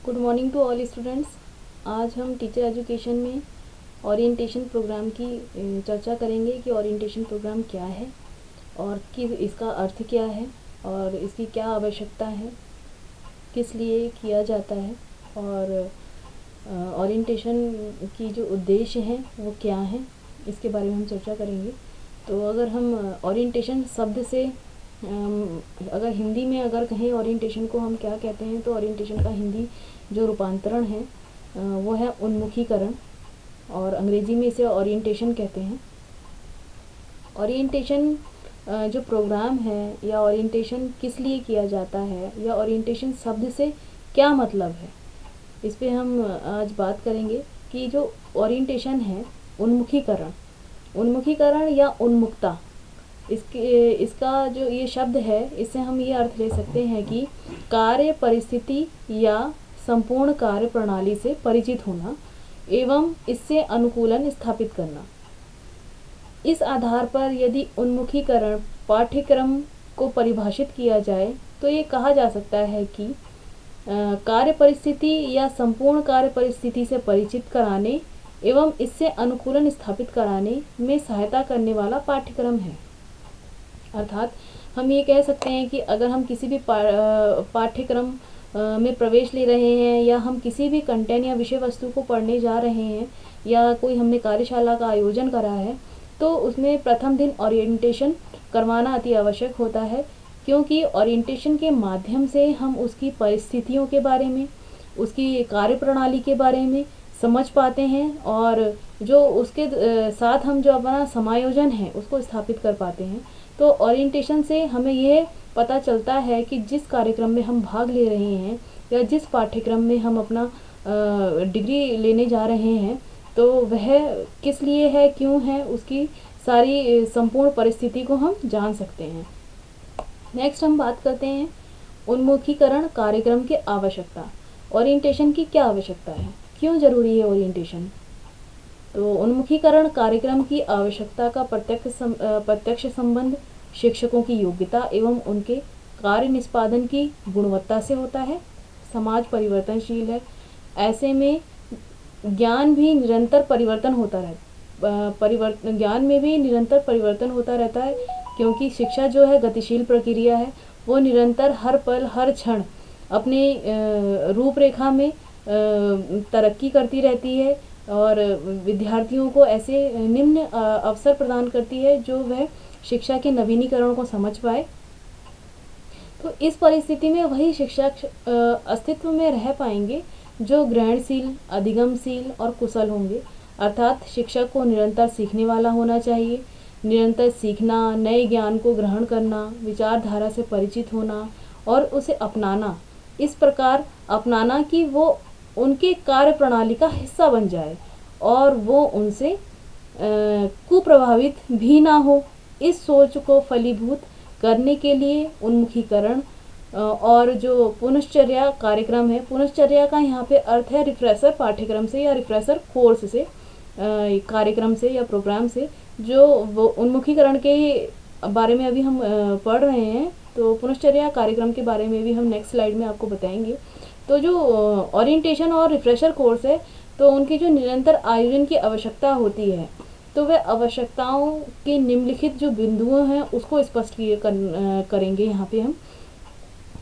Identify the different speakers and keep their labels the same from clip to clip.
Speaker 1: Good morning to all students. आज हम teacher education में ओरिएंटेशन प्रोग्राम की चर्चा करेंगे कि ओरिएंटेशन प्रोग्राम क्या है और कि इसका अर्थ क्या है और इसकी क्या आवश्यकता है, किस लिए किया जाता है और ओरिएंटेशन की जो उद्देश्य हैं वो क्या हैं, इसके बारे में हम चर्चा करेंगे। तो अगर हम ओरिएंटेशन शब्द से अगर हिंदी में अगर कहें ओरिएंटेशन को हम क्या कहते हैं, तो ओरिएंटेशन का हिंदी जो रूपांतरण है वो है उन्मुखीकरण, और अंग्रेजी में इसे ओरिएंटेशन कहते हैं। ओरिएंटेशन जो प्रोग्राम है या ओरिएंटेशन किस लिए किया जाता है या ओरिएंटेशन शब्द से क्या मतलब है, इस पे हम आज बात करेंगे कि जो ओरिएंटेशन है उन्मुखीकरण या उन्मुक्ता, इसका जो ये शब्द है इससे हम ये अर्थ ले सकते हैं कि कार्य परिस्थिति या संपूर्ण कार्य प्रणाली से परिचित होना एवं इससे अनुकूलन स्थापित करना। इस आधार पर यदि उन्मुखीकरण पाठ्यक्रम को परिभाषित किया जाए तो ये कहा जा सकता है कि कार्य परिस्थिति या संपूर्ण कार्य परिस्थिति से परिचित कराने एवं इससे अनुकूलन स्थापित कराने में सहायता करने वाला पाठ्यक्रम है। अर्थात हम ये कह सकते हैं कि अगर हम किसी भी पाठ्यक्रम में प्रवेश ले रहे हैं या हम किसी भी कंटेंट या विषय वस्तु को पढ़ने जा रहे हैं या कोई हमने कार्यशाला का आयोजन करा है, तो उसमें प्रथम दिन ओरिएंटेशन करवाना अति आवश्यक होता है, क्योंकि ओरिएंटेशन के माध्यम से हम उसकी परिस्थितियों के बारे में, उसकी कार्यप्रणाली के बारे में समझ पाते हैं और जो उसके साथ हम जो अपना समायोजन है उसको स्थापित कर पाते हैं। तो ओरिएंटेशन से हमें यह पता चलता है कि जिस कार्यक्रम में हम भाग ले रहे हैं या जिस पाठ्यक्रम में हम अपना डिग्री लेने जा रहे हैं तो वह किस लिए है, क्यों है, उसकी सारी संपूर्ण परिस्थिति को हम जान सकते हैं। नेक्स्ट हम बात करते हैं उन्मुखीकरण कार्यक्रम की आवश्यकता। ओरिएंटेशन की क्या आवश्यकता है, क्यों जरूरी है ओरिएंटेशन? तो उन्मुखीकरण कार्यक्रम की आवश्यकता का प्रत्यक्ष संबंध शिक्षकों की योग्यता एवं उनके कार्य निष्पादन की गुणवत्ता से होता है। समाज परिवर्तनशील है, ऐसे में ज्ञान भी निरंतर परिवर्तन होता रहता ज्ञान में भी निरंतर परिवर्तन होता रहता है, क्योंकि शिक्षा जो है गतिशील प्रक्रिया है, वो निरंतर हर पल हर क्षण अपने रूपरेखा में तरक्की करती रहती है और विद्यार्थियों को ऐसे निम्न अवसर प्रदान करती है जो वह शिक्षा के नवीनीकरण को समझ पाए। तो इस परिस्थिति में वही शिक्षक अस्तित्व में रह पाएंगे जो ग्रहणशील, अधिगमशील और कुशल होंगे। अर्थात शिक्षक को निरंतर सीखने वाला होना चाहिए, निरंतर सीखना, नए ज्ञान को ग्रहण करना, विचारधारा से परिचित होना और उसे अपनाना, इस प्रकार अपनाना कि वो उनके कार्य प्रणाली का हिस्सा बन जाए और वो उनसे कुप्रभावित भी ना हो। इस सोच को फलीभूत करने के लिए उन्मुखीकरण और जो पुनश्चर्या कार्यक्रम है, पुनश्चर्या का यहाँ पे अर्थ है रिफ्रेशर पाठ्यक्रम से या रिफ्रेशर कोर्स से, कार्यक्रम से या प्रोग्राम से, जो वो उन्मुखीकरण के बारे में अभी हम पढ़ रहे हैं। तो पुनश्चर्या कार्यक्रम के बारे में भी हम नेक्स्ट स्लाइड में आपको बताएंगे। तो जो ओरिएंटेशन और रिफ्रेशर कोर्स है, तो उनकी जो निरंतर आयोजन की आवश्यकता होती है, तो वह आवश्यकताओं के निम्नलिखित जो बिंदुओं हैं उसको स्पष्ट करेंगे यहाँ पे हम।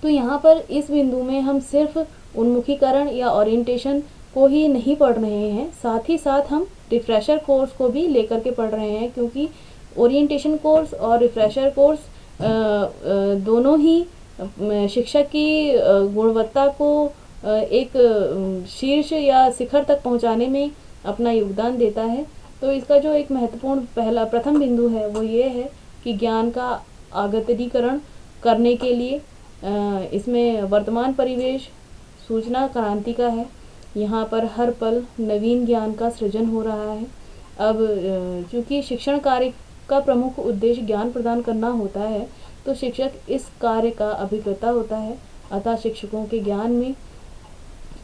Speaker 1: तो यहाँ पर इस बिंदु में हम सिर्फ उन्मुखीकरण या ओरिएंटेशन को ही नहीं पढ़ रहे हैं, साथ ही साथ हम रिफ्रेशर कोर्स को भी लेकर के पढ़ रहे हैं, क्योंकि ओरिएंटेशन कोर्स और रिफ्रेशर कोर्स दोनों ही शिक्षक की गुणवत्ता को एक शीर्ष या शिखर तक पहुंचाने में अपना योगदान देता है। तो इसका जो एक महत्वपूर्ण प्रथम बिंदु है वो ये है कि ज्ञान का आगतनीकरण करने के लिए इसमें वर्तमान परिवेश सूचना क्रांति का है, यहाँ पर हर पल नवीन ज्ञान का सृजन हो रहा है। अब चूँकि शिक्षण कार्य का प्रमुख उद्देश्य ज्ञान प्रदान करना होता है, तो शिक्षक इस कार्य का अभिकर्ता होता है, अतः शिक्षकों के ज्ञान में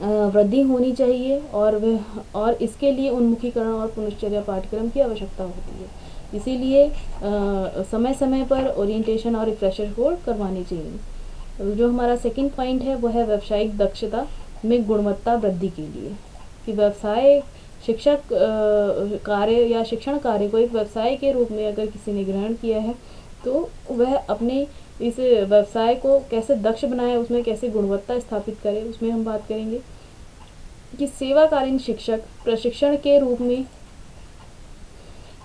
Speaker 1: वृद्धि होनी चाहिए और इसके लिए उन्मुखीकरण और पुनश्चर्या पाठ्यक्रम की आवश्यकता होती है। इसीलिए समय समय पर ओरिएंटेशन और रिफ्रेशर कोर्स करवाने चाहिए। जो हमारा सेकंड पॉइंट है वो है व्यावसायिक दक्षता में गुणवत्ता वृद्धि के लिए, कि व्यवसाय शिक्षक कार्य या शिक्षण कार्य को एक व्यवसाय के रूप में अगर किसी ने ग्रहण किया है तो वह अपने इस व्यवसाय को कैसे दक्ष बनाए, उसमें कैसे गुणवत्ता स्थापित करे, उसमें हम बात करेंगे। कि सेवाकालीन शिक्षक प्रशिक्षण के रूप में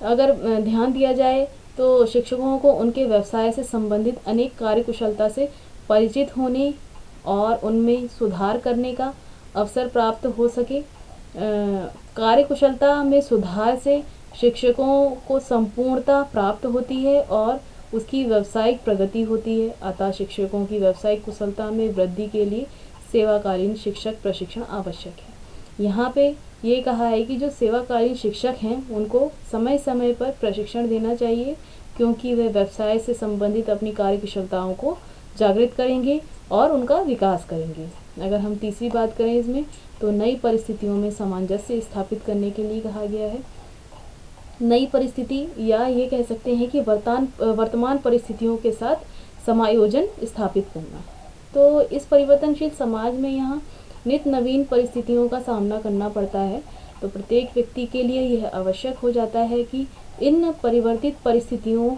Speaker 1: अगर ध्यान दिया जाए तो शिक्षकों को उनके व्यवसाय से संबंधित अनेक कार्यकुशलता से परिचित होने और उनमें सुधार करने का अवसर प्राप्त हो सके। कार्यकुशलता में सुधार से शिक्षकों को संपूर्णता प्राप्त होती है और उसकी व्यावसायिक प्रगति होती है। अतः शिक्षकों की व्यावसायिक कुशलता में वृद्धि के लिए सेवाकालीन शिक्षक प्रशिक्षण आवश्यक है। यहाँ पे ये कहा है कि जो सेवाकालीन शिक्षक हैं उनको समय समय पर प्रशिक्षण देना चाहिए, क्योंकि वे व्यवसाय से संबंधित अपनी कार्यकुशलताओं को जागृत करेंगे और उनका विकास करेंगे। अगर हम तीसरी बात करें इसमें, तो नई परिस्थितियों में सामंजस्य स्थापित करने के लिए कहा गया है। नई परिस्थिति या ये कह सकते हैं कि वर्तमान परिस्थितियों के साथ समायोजन स्थापित करना। तो इस परिवर्तनशील समाज में यहाँ नित्य नवीन परिस्थितियों का सामना करना पड़ता है। तो प्रत्येक व्यक्ति के लिए यह आवश्यक हो जाता है कि इन परिवर्तित परिस्थितियों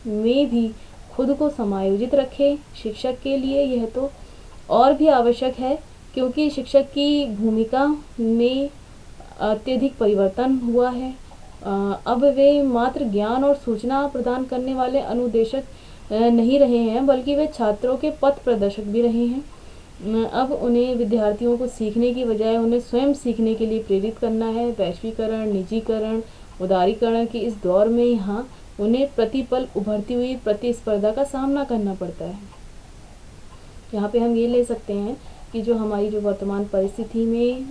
Speaker 1: में भी खुद को समायोजित रखे। शिक्षक के लिए यह तो और भी आवश्यक है, क्योंकि शिक्षक की भूमिका में अत्यधिक परिवर्तन हुआ है। अब वे मात्र ज्ञान और सूचना प्रदान करने वाले अनुदेशक नहीं रहे हैं, बल्कि वे छात्रों के पथ प्रदर्शक भी रहे हैं। अब उन्हें विद्यार्थियों को सीखने की बजाय उन्हें स्वयं सीखने के लिए प्रेरित करना है। वैश्वीकरण, निजीकरण, उदारीकरण के इस दौर में यहाँ उन्हें प्रतिपल उभरती हुई प्रतिस्पर्धा का सामना करना पड़ता है। यहाँ पे हम ये ले सकते हैं कि जो हमारी जो वर्तमान परिस्थिति में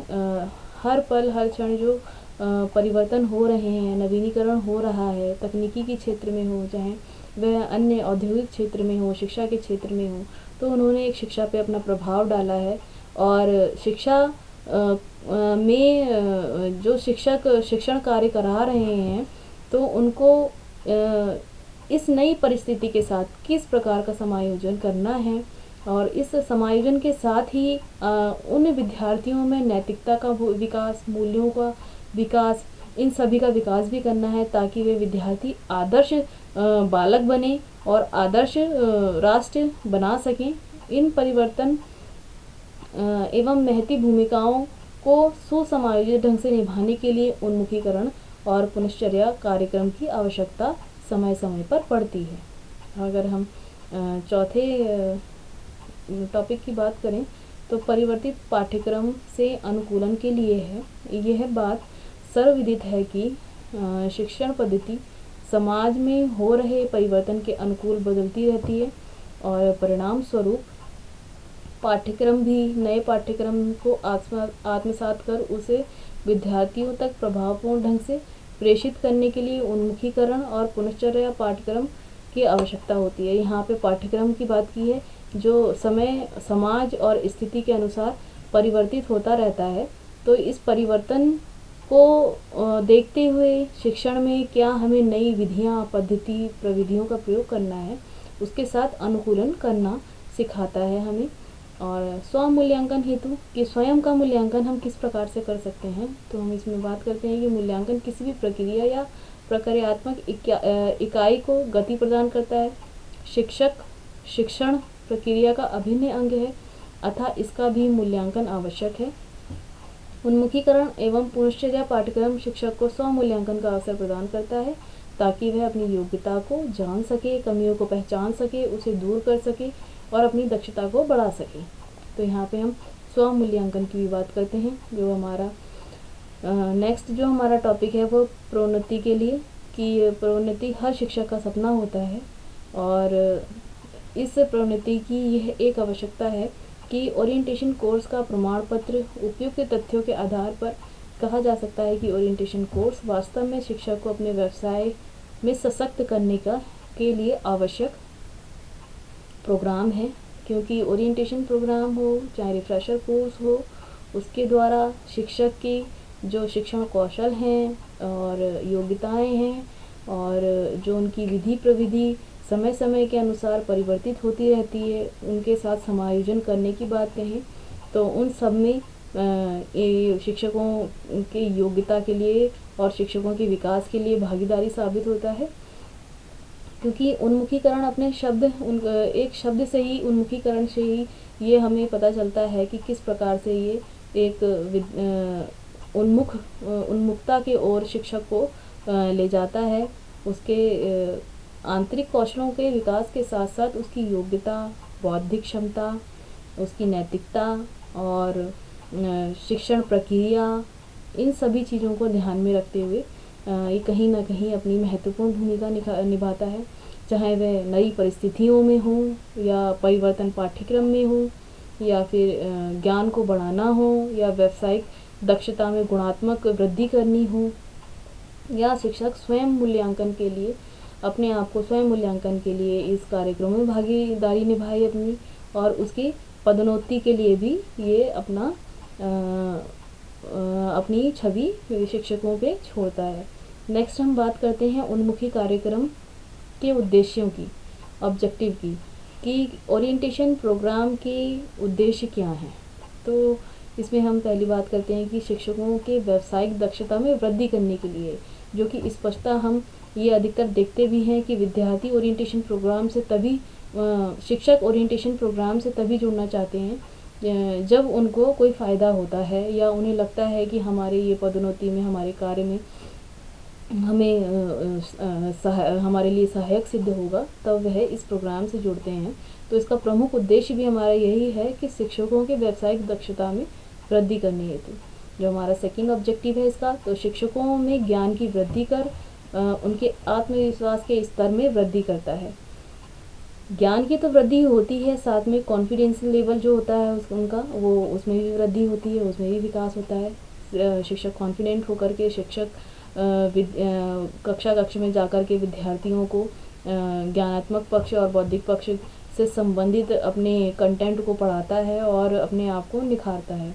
Speaker 1: हर पल हर क्षण जो परिवर्तन हो रहे हैं, नवीनीकरण हो रहा है, तकनीकी के क्षेत्र में हो, चाहे वह अन्य औद्योगिक क्षेत्र में हो, शिक्षा के क्षेत्र में हो, तो उन्होंने एक शिक्षा पे अपना प्रभाव डाला है। और शिक्षा में जो शिक्षक शिक्षण कार्य करा रहे हैं तो उनको इस नई परिस्थिति के साथ किस प्रकार का समायोजन करना है, और इस समायोजन के साथ ही उन विद्यार्थियों में नैतिकता का विकास, मूल्यों का विकास, इन सभी का विकास भी करना है, ताकि वे विद्यार्थी आदर्श बालक बने और आदर्श राष्ट्र बना सकें। इन परिवर्तन एवं महती भूमिकाओं को सुसमायोजित ढंग से निभाने के लिए उन्मुखीकरण और पुनश्चर्या कार्यक्रम की आवश्यकता समय समय पर पड़ती है। अगर हम चौथे टॉपिक की बात करें तो परिवर्तित पाठ्यक्रम से अनुकूलन के लिए है। यह बात सर्वविदित है कि शिक्षण पद्धति समाज में हो रहे परिवर्तन के अनुकूल बदलती रहती है, और परिणाम स्वरूप पाठ्यक्रम भी नए पाठ्यक्रम को आत्मसात कर उसे विद्यार्थियों तक प्रभावपूर्ण ढंग से प्रेषित करने के लिए उन्मुखीकरण और पुनश्चर्या पाठ्यक्रम की आवश्यकता होती है। यहाँ पे पाठ्यक्रम की बात की है जो समय, समाज और स्थिति के अनुसार परिवर्तित होता रहता है। तो इस परिवर्तन को देखते हुए शिक्षण में क्या हमें नई विधियाँ, पद्धति, प्रविधियों का प्रयोग करना है, उसके साथ अनुकूलन करना सिखाता है हमें। और स्व मूल्यांकन हेतु कि स्वयं का मूल्यांकन हम किस प्रकार से कर सकते हैं, तो हम इसमें बात करते हैं कि मूल्यांकन किसी भी प्रक्रिया या प्रक्रियात्मक इकाई को गति प्रदान करता है। शिक्षक शिक्षण प्रक्रिया का अभिन्न अंग है, अतः इसका भी मूल्यांकन आवश्यक है। उन्मुखीकरण एवं पुनश्चर्या पाठ्यक्रम शिक्षक को स्व मूल्यांकन का अवसर प्रदान करता है, ताकि वह अपनी योग्यता को जान सके, कमियों को पहचान सके, उसे दूर कर सके और अपनी दक्षता को बढ़ा सके। तो यहाँ पे हम स्व मूल्यांकन की भी बात करते हैं। जो हमारा नेक्स्ट जो हमारा टॉपिक है वो प्रोन्नति के लिए, कि प्रोन्नति हर शिक्षक का सपना होता है, और इस प्रोन्नति की यह एक आवश्यकता है कि ओरिएंटेशन कोर्स का प्रमाण पत्र उपयुक्त तथ्यों के आधार पर कहा जा सकता है कि ओरिएंटेशन कोर्स वास्तव में शिक्षक को अपने व्यवसाय में सशक्त करने के लिए आवश्यक प्रोग्राम है। क्योंकि ओरिएंटेशन प्रोग्राम हो चाहे रिफ्रेशर कोर्स हो, उसके द्वारा शिक्षक की जो शिक्षण कौशल हैं और योग्यताएं हैं और जो उनकी विधि प्रविधि समय समय के अनुसार परिवर्तित होती रहती है, उनके साथ समायोजन करने की बात कहें तो उन सब में ये शिक्षकों की योग्यता के लिए और शिक्षकों के विकास के लिए भागीदारी साबित होता है, क्योंकि उन्मुखीकरण अपने शब्द एक शब्द से ही, उन्मुखीकरण से ही ये हमें पता चलता है कि किस प्रकार से ये एक उन्मुखता की ओर शिक्षक को ले जाता है। उसके आंतरिक कौशलों के विकास के साथ साथ उसकी योग्यता, बौद्धिक क्षमता, उसकी नैतिकता और शिक्षण प्रक्रिया, इन सभी चीज़ों को ध्यान में रखते हुए ये कहीं ना कहीं अपनी महत्वपूर्ण भूमिका निभाता है, चाहे वह नई परिस्थितियों में हो या परिवर्तन पाठ्यक्रम में हो या फिर ज्ञान को बढ़ाना हो या व्यावसायिक दक्षता में गुणात्मक वृद्धि करनी हो, या शिक्षक स्वयं मूल्यांकन के लिए अपने आप को स्वयं मूल्यांकन के लिए इस कार्यक्रम में भागीदारी निभाए अपनी, और उसकी पदोन्नति के लिए भी ये अपनी छवि शिक्षकों पे छोड़ता है। नेक्स्ट हम बात करते हैं उन्मुखी कार्यक्रम के उद्देश्यों की, ऑब्जेक्टिव की, कि ओरिएंटेशन प्रोग्राम के उद्देश्य क्या हैं। तो इसमें हम पहली बात करते हैं कि शिक्षकों के व्यावसायिक दक्षता में वृद्धि करने के लिए, जो कि स्पष्टता हम ये अधिकतर देखते भी हैं कि विद्यार्थी ओरिएंटेशन प्रोग्राम से तभी शिक्षक ओरिएंटेशन प्रोग्राम से तभी जुड़ना चाहते हैं जब उनको कोई फ़ायदा होता है या उन्हें लगता है कि हमारे ये पदोन्नति में, हमारे कार्य में हमें हमारे लिए सहायक सिद्ध होगा, तब वह इस प्रोग्राम से जुड़ते हैं। तो इसका प्रमुख उद्देश्य भी हमारा यही है कि शिक्षकों के व्यावसायिक दक्षता में वृद्धि करनी हेतु, जो हमारा सेकंड ऑब्जेक्टिव है इसका, तो शिक्षकों में ज्ञान की वृद्धि कर उनके आत्मविश्वास के स्तर में वृद्धि करता है। ज्ञान की तो वृद्धि होती है, साथ में कॉन्फिडेंस लेवल जो होता है उनका, वो उसमें भी वृद्धि होती है, उसमें भी विकास होता है। शिक्षक कॉन्फिडेंट होकर के शिक्षक कक्षा में जाकर के विद्यार्थियों को ज्ञानात्मक पक्ष और बौद्धिक पक्ष से संबंधित अपने कंटेंट को पढ़ाता है और अपने आप को निखारता है।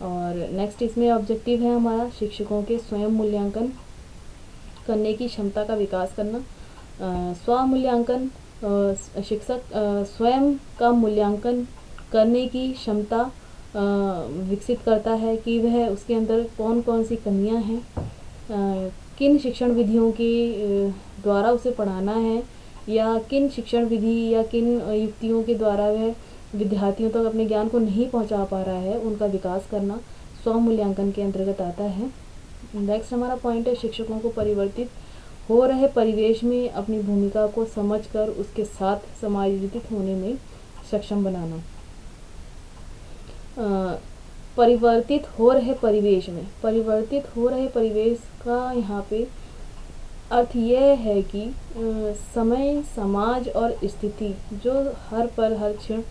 Speaker 1: और नेक्स्ट इसमें ऑब्जेक्टिव है हमारा शिक्षकों के स्वयं मूल्यांकन करने की क्षमता का विकास करना। स्व मूल्यांकन, शिक्षक स्वयं का मूल्यांकन करने की क्षमता विकसित करता है कि वह उसके अंदर कौन कौन सी कमियां हैं, किन शिक्षण विधियों के द्वारा उसे पढ़ाना है, या किन शिक्षण विधि या किन युक्तियों के द्वारा वह विद्यार्थियों तक अपने ज्ञान को नहीं पहुंचा पा रहा है, उनका विकास करना स्व मूल्यांकन के अंतर्गत आता है। नेक्स्ट हमारा पॉइंट है शिक्षकों को परिवर्तित हो रहे परिवेश में अपनी भूमिका को समझकर उसके साथ समायोजित होने में सक्षम बनाना। परिवर्तित हो रहे परिवेश में, परिवर्तित हो रहे परिवेश का यहाँ पे अर्थ यह है कि समय, समाज और स्थिति जो हर पल हर क्षण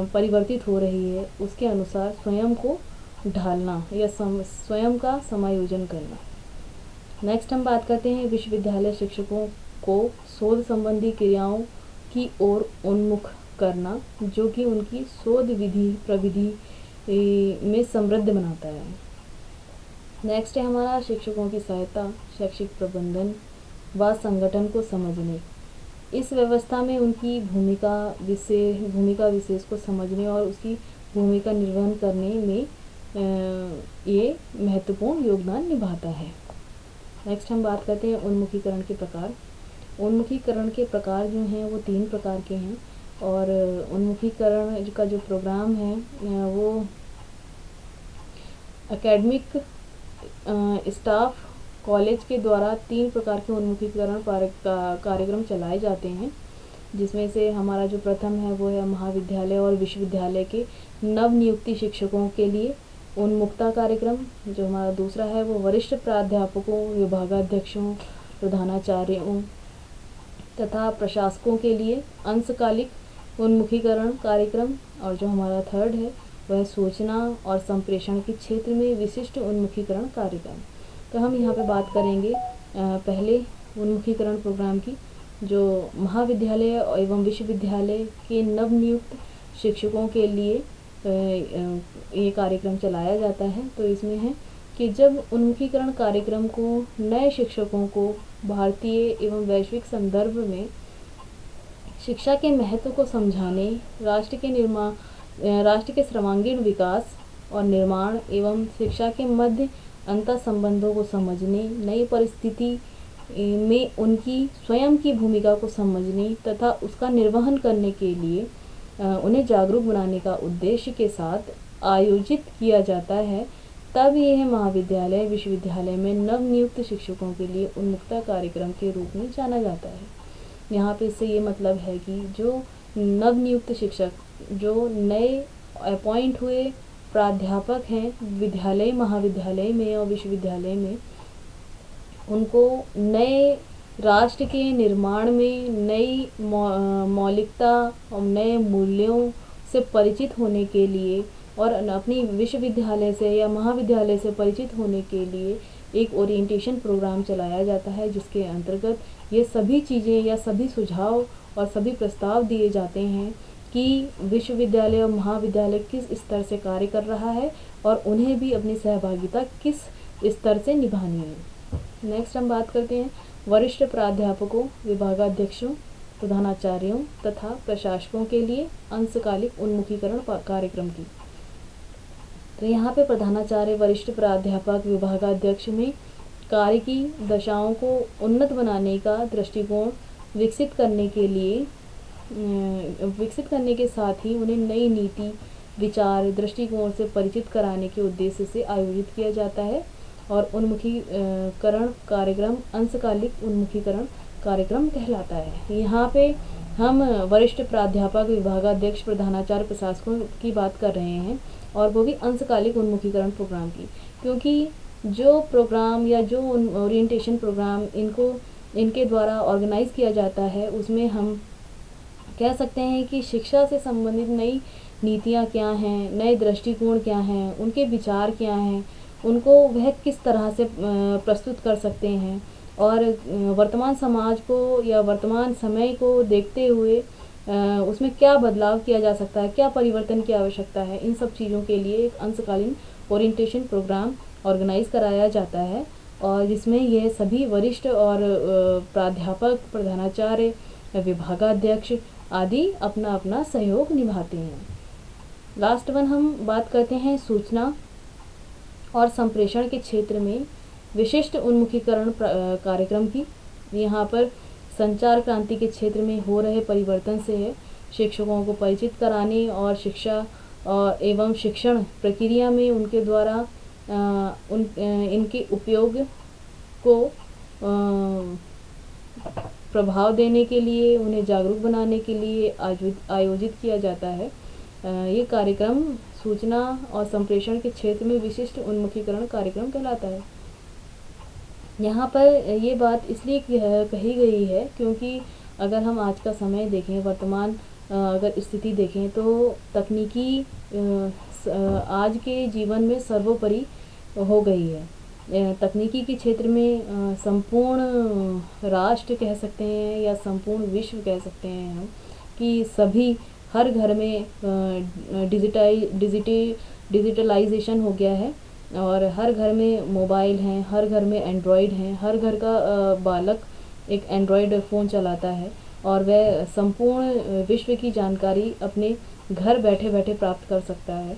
Speaker 1: परिवर्तित हो रही है, उसके अनुसार स्वयं को ढालना या स्वयं का समायोजन करना। नेक्स्ट हम बात करते हैं विश्वविद्यालय शिक्षकों को शोध संबंधी क्रियाओं की ओर उन्मुख करना, जो कि उनकी शोध विधि प्रविधि में समृद्ध बनाता है। नेक्स्ट है हमारा शिक्षकों की सहायता शैक्षिक प्रबंधन व संगठन को समझने, इस व्यवस्था में उनकी भूमिका विशेष को समझने और उसकी भूमिका निर्वहन करने में ये महत्वपूर्ण योगदान निभाता है। नेक्स्ट हम बात करते हैं उन्मुखीकरण के प्रकार। उन्मुखीकरण के प्रकार जो हैं वो 3 प्रकार के हैं, और उन्मुखीकरण का जो प्रोग्राम है वो एकेडमिक स्टाफ कॉलेज के द्वारा 3 प्रकार के उन्मुखीकरण कार्यक्रम चलाए जाते हैं, जिसमें से हमारा जो प्रथम है वो है महाविद्यालय और विश्वविद्यालय के नवनियुक्ति शिक्षकों के लिए उन्मुक्ता कार्यक्रम। जो हमारा दूसरा है वो वरिष्ठ प्राध्यापकों, विभागाध्यक्षों, प्रधानाचार्यों तथा प्रशासकों के लिए अंशकालिक उन्मुखीकरण कार्यक्रम। और जो हमारा थर्ड है वह सूचना और संप्रेषण के क्षेत्र में विशिष्ट उन्मुखीकरण कार्यक्रम। तो हम यहाँ पे बात करेंगे पहले उन्मुखीकरण प्रोग्राम की, जो महाविद्यालय एवं विश्वविद्यालय के नवनियुक्त शिक्षकों के लिए ये कार्यक्रम चलाया जाता है। तो इसमें है कि जब उन्मुखीकरण कार्यक्रम को नए शिक्षकों को भारतीय एवं वैश्विक संदर्भ में शिक्षा के महत्व को समझाने, राष्ट्र के राष्ट्र के सर्वांगीण विकास और निर्माण एवं शिक्षा के मध्य अंतर संबंधों को समझने, नई परिस्थिति में उनकी स्वयं की भूमिका को समझने तथा उसका निर्वहन करने के लिए उन्हें जागरूक बनाने का उद्देश्य के साथ आयोजित किया जाता है, तब यह महाविद्यालय विश्वविद्यालय में नवनियुक्त शिक्षकों के लिए उन्मुक्ता कार्यक्रम के रूप में जाना जाता है। यहाँ पे इससे ये मतलब है कि जो नवनियुक्त शिक्षक, जो नए अपॉइंट हुए प्राध्यापक हैं विद्यालय, महाविद्यालय में और विश्वविद्यालय में, उनको नए राष्ट्र के निर्माण में नई मौलिकता और नए मूल्यों से परिचित होने के लिए और अपनी विश्वविद्यालय से या महाविद्यालय से परिचित होने के लिए एक ओरिएंटेशन प्रोग्राम चलाया जाता है, जिसके अंतर्गत ये सभी चीज़ें या सभी सुझाव और सभी प्रस्ताव दिए जाते हैं कि विश्वविद्यालय और महाविद्यालय किस स्तर से कार्य कर रहा है और उन्हें भी अपनी सहभागिता किस स्तर से निभानी है। नेक्स्ट हम बात करते हैं वरिष्ठ प्राध्यापकों, विभागाध्यक्षों, प्रधानाचार्यों तथा प्रशासकों के लिए अंशकालिक उन्मुखीकरण कार्यक्रम की। तो यहाँ पे प्रधानाचार्य, वरिष्ठ प्राध्यापक, विभागाध्यक्ष में कार्य की दशाओं को उन्नत बनाने का दृष्टिकोण विकसित करने के साथ ही उन्हें नई नीति, विचार, दृष्टिकोण से परिचित कराने के उद्देश्य से आयोजित किया जाता है और उन्मुखीकरण कार्यक्रम अंशकालिक उन्मुखीकरण कार्यक्रम कहलाता है। यहाँ पे हम वरिष्ठ प्राध्यापक, विभागाध्यक्ष, प्रधानाचार्य, प्रशासकों की बात कर रहे हैं और वो भी अंशकालिक उन्मुखीकरण प्रोग्राम की, क्योंकि जो प्रोग्राम या जो ओरिएंटेशन प्रोग्राम इनके द्वारा ऑर्गेनाइज किया जाता है, उसमें हम कह सकते हैं कि शिक्षा से संबंधित नई नीतियाँ क्या हैं, नए दृष्टिकोण क्या हैं, उनके विचार क्या हैं, उनको वह किस तरह से प्रस्तुत कर सकते हैं और वर्तमान समाज को या वर्तमान समय को देखते हुए उसमें क्या बदलाव किया जा सकता है, क्या परिवर्तन की आवश्यकता है, इन सब चीज़ों के लिए एक अंशकालीन ओरिएंटेशन प्रोग्राम ऑर्गेनाइज कराया जाता है और जिसमें यह सभी वरिष्ठ और प्राध्यापक, प्रधानाचार्य, विभागाध्यक्ष आदि अपना अपना सहयोग निभाते हैं। लास्ट वन हम बात करते हैं सूचना और संप्रेषण के क्षेत्र में विशिष्ट उन्मुखीकरण कार्यक्रम की। यहाँ पर संचार क्रांति के क्षेत्र में हो रहे परिवर्तन से है शिक्षकों को परिचित कराने और शिक्षा एवं शिक्षण प्रक्रिया में उनके द्वारा इनके उपयोग को प्रभाव देने के लिए, उन्हें जागरूक बनाने के लिए आयोजित किया जाता है। ये कार्यक्रम सूचना और संप्रेषण के क्षेत्र में विशिष्ट उन्मुखीकरण कार्यक्रम कहलाता है। यहाँ पर ये बात इसलिए कही गई है क्योंकि अगर हम आज का समय देखें, वर्तमान अगर स्थिति देखें तो तकनीकी आज के जीवन में सर्वोपरि हो गई है। तकनीकी के क्षेत्र में संपूर्ण राष्ट्र कह सकते हैं या संपूर्ण विश्व कह सकते हैं हम कि सभी हर घर में डिजिटलाइजेशन हो गया है और हर घर में मोबाइल हैं, हर घर में एंड्रॉयड हैं, हर घर का बालक एक एंड्रॉयड फ़ोन चलाता है और वह संपूर्ण विश्व की जानकारी अपने घर बैठे बैठे प्राप्त कर सकता है।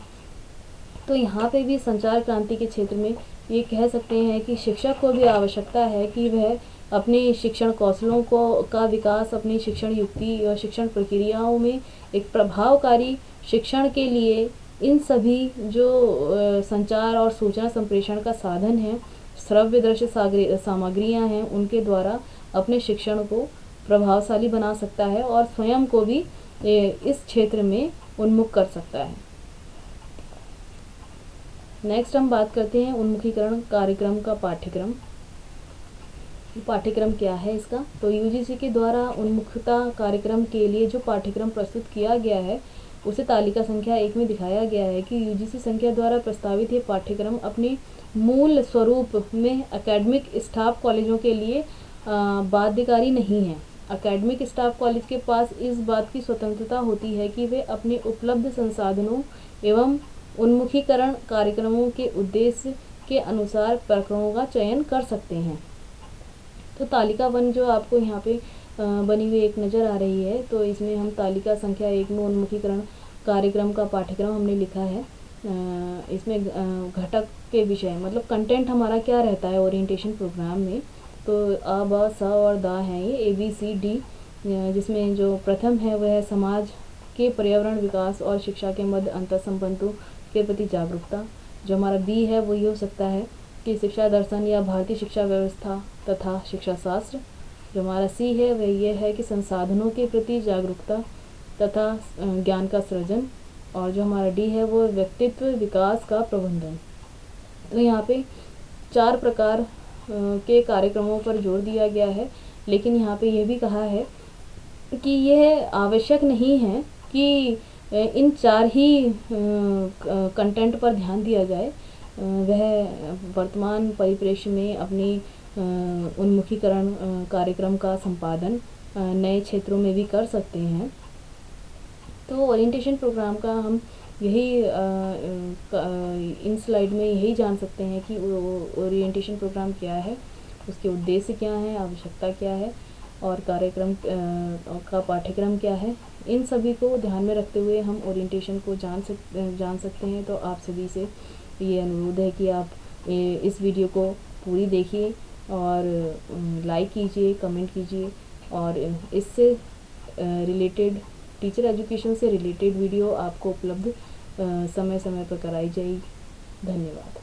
Speaker 1: तो यहाँ पे भी संचार क्रांति के क्षेत्र में ये कह सकते हैं कि शिक्षक को भी आवश्यकता है कि वह अपने शिक्षण कौशलों का विकास, अपनी शिक्षण युक्ति और शिक्षण प्रक्रियाओं में एक प्रभावकारी शिक्षण के लिए इन सभी जो संचार और सूचना संप्रेषण का साधन है, श्रव्य दृश्य सामग्रियाँ हैं, उनके द्वारा अपने शिक्षण को प्रभावशाली बना सकता है और स्वयं को भी इस क्षेत्र में उन्मुख कर सकता है। नेक्स्ट हम बात करते हैं उन्मुखीकरण कार्यक्रम का पाठ्यक्रम। पाठ्यक्रम क्या है इसका? तो यूजीसी के द्वारा उन्मुखता कार्यक्रम के लिए जो पाठ्यक्रम प्रस्तुत किया गया है उसे तालिका संख्या 1 में दिखाया गया है कि यूजीसी संख्या द्वारा प्रस्तावित ये पाठ्यक्रम अपने मूल स्वरूप में एकेडमिक स्टाफ कॉलेजों के लिए बाध्यकारी नहीं है। एकेडमिक स्टाफ कॉलेज के पास इस बात की स्वतंत्रता होती है कि वे अपने उपलब्ध संसाधनों एवं उन्मुखीकरण कार्यक्रमों के उद्देश्य के अनुसार प्रकरणों का चयन कर सकते हैं। तो तालिका 1 जो आपको यहाँ पे बनी हुई एक नज़र आ रही है, तो इसमें हम तालिका संख्या 1 में उन्मुखीकरण कार्यक्रम का पाठ्यक्रम हमने लिखा है। इसमें घटक के विषय मतलब कंटेंट हमारा क्या रहता है ओरिएंटेशन प्रोग्राम में, तो अ ब स और द हैं ये ABCD, जिसमें जो प्रथम है वह है समाज के पर्यावरण विकास और शिक्षा के मध्य अंतर संबंधों के प्रति जागरूकता। जो हमारा बी है वो ये हो सकता है कि शिक्षा दर्शन या भारतीय शिक्षा व्यवस्था तथा शिक्षा शास्त्र। जो हमारा सी है वह ये है कि संसाधनों के प्रति जागरूकता तथा ज्ञान का सृजन। और जो हमारा डी है वो व्यक्तित्व विकास का प्रबंधन। तो यहाँ पे 4 प्रकार के कार्यक्रमों पर जोर दिया गया है, लेकिन यहाँ पे यह भी कहा है कि यह आवश्यक नहीं है कि इन 4 ही कंटेंट पर ध्यान दिया जाए। वह वर्तमान परिप्रेक्ष्य में अपनी उन्मुखीकरण कार्यक्रम का संपादन नए क्षेत्रों में भी कर सकते हैं। तो ओरिएंटेशन प्रोग्राम का हम यही इन स्लाइड में यही जान सकते हैं कि ओरिएंटेशन प्रोग्राम क्या है, उसके उद्देश्य क्या हैं, आवश्यकता क्या है और कार्यक्रम का पाठ्यक्रम क्या है। इन सभी को ध्यान में रखते हुए हम ओरिएंटेशन को जान सकते हैं। तो आप सभी से ये अनुरोध है कि आप इस वीडियो को पूरी देखिए और लाइक कीजिए, कमेंट कीजिए और इससे रिलेटेड टीचर एजुकेशन से रिलेटेड वीडियो आपको उपलब्ध समय समय पर कराई जाएगी। धन्यवाद।